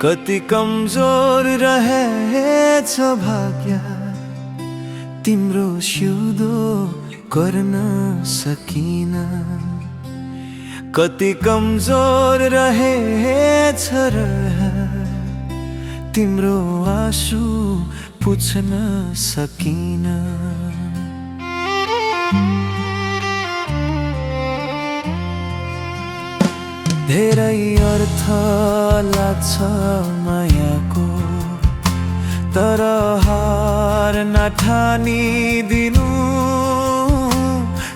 कति कमजोर रहेछ भाग्य तिम्रो सिउँदो गर्न सकिन। कति कमजोर रहेछ तिम्रो आँसु पुछ्न सकिन। धेरै अर्थ लाग्छ मायाको, तर हार नठानिदिनु।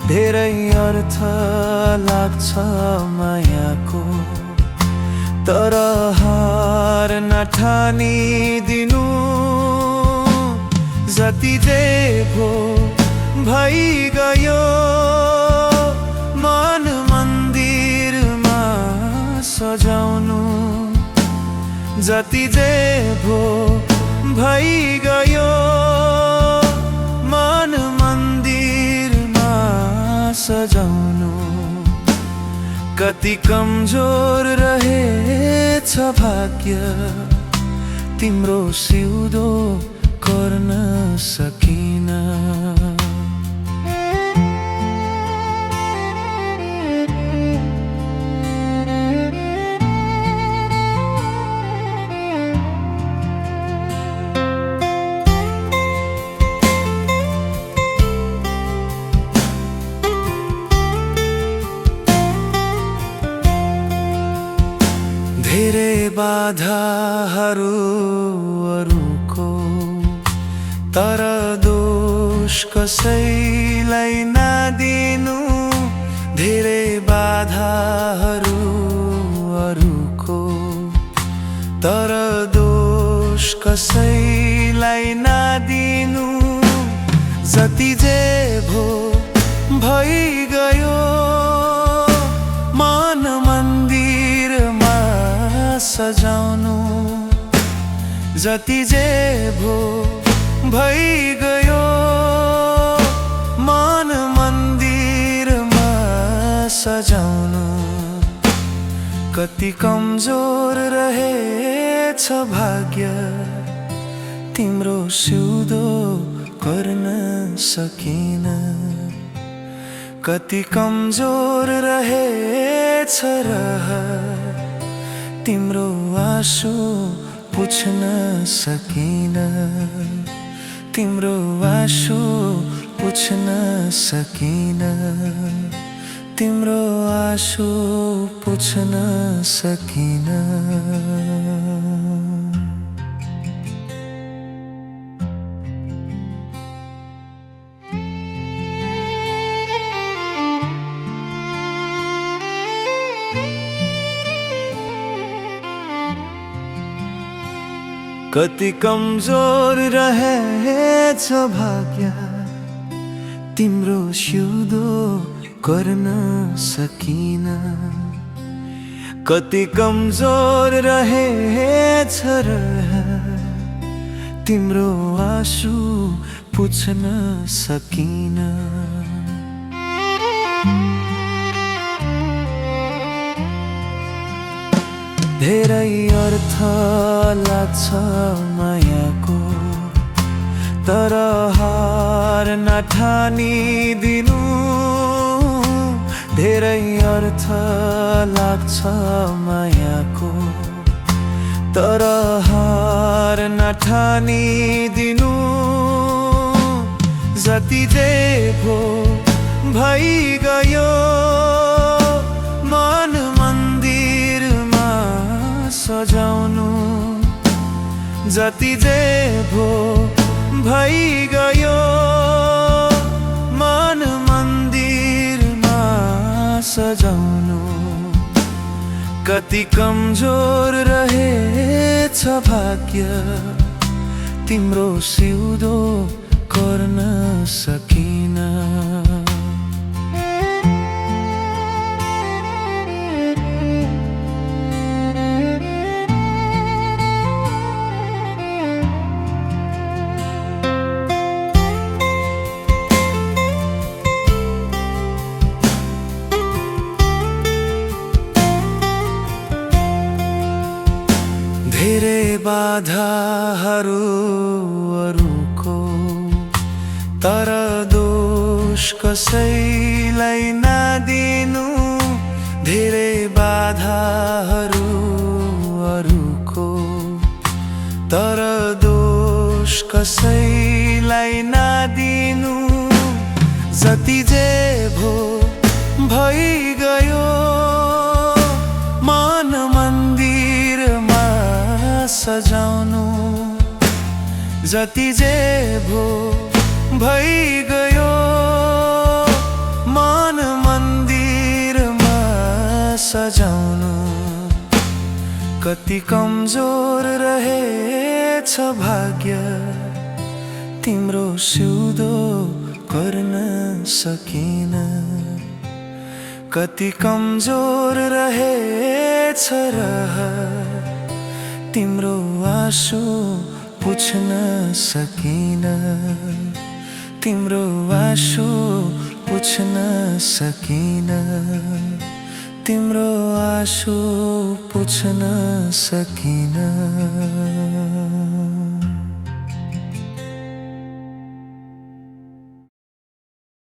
धेरै अर्थ लाग्छ मायाको, तर हार नठानिदिनु। जति जे भो भइगयो मन मन्दिरमा सजाउनु। जति जे भो भइगयो मन मन्दिरमा सजाउनु। कति कमजोर रहेछ भाग्य तिम्रो सिउँदो गर्न सकिन। धेरै बाधाहरू अरूको, तर दोष कसैलाई नदिनु। धेरै बाधाहरू अरूको, तर दोष कसैलाई नदिनु। जति जे भो भइगयो मन मन्दिरमा सजाउनु। जति जे भो भइगयो मन मन्दिरमा सजाउनु। कति कमजोर रहेछ भाग्य तिम्रो सिउँदो गर्न सकिन। कति कमजोर रहेछ तिम्रो आँसु पुछ्न सकिन। तिम्रो आँसु पुछ्न सकिन। तिम्रो आँसु पुछ्न सकिन। कति कमजोर रहेछ भाग्य तिम्रो सिउँदो गर्न सकिन। कति कमजोर रहेछ तिम्रो आँसु पुछ्न सकिन। धेरै अर्थ लाग्छ मायाको, तर हार नठानिदिनु। धेरै अर्थ लाग्छ मायाको, तर हार नठानिदिनु। जति जे भो भइगयो मन मन्दिरमा सजाउनु। जति जे भो भइगयो मन मन्दिरमा सजाउनु। कति कमजोर रहेछ भाग्य तिम्रो सिउँदो गर्न सकिन। बाधाहरू अरूको, तर दोष कसैलाई नदिनु। धेरै बाधाहरू अरूको, तर दोष कसैलाई नदिनु। जति जे भो भइगयो मन मन्दिरमा सजाउनु। जति जे भो भइगयो मन मन्दिरमा सजाउनु। कति कमजोर रहेछ भाग्य तिम्रो सिउँदो गर्न सकिन। कति कमजोर रहेछ रहर तिम्रो आँसु पुछ्न सकिन। तिम्रो आँसु पुछ्न सकिन। तिम्रो आँसु पुछ्न सकिन।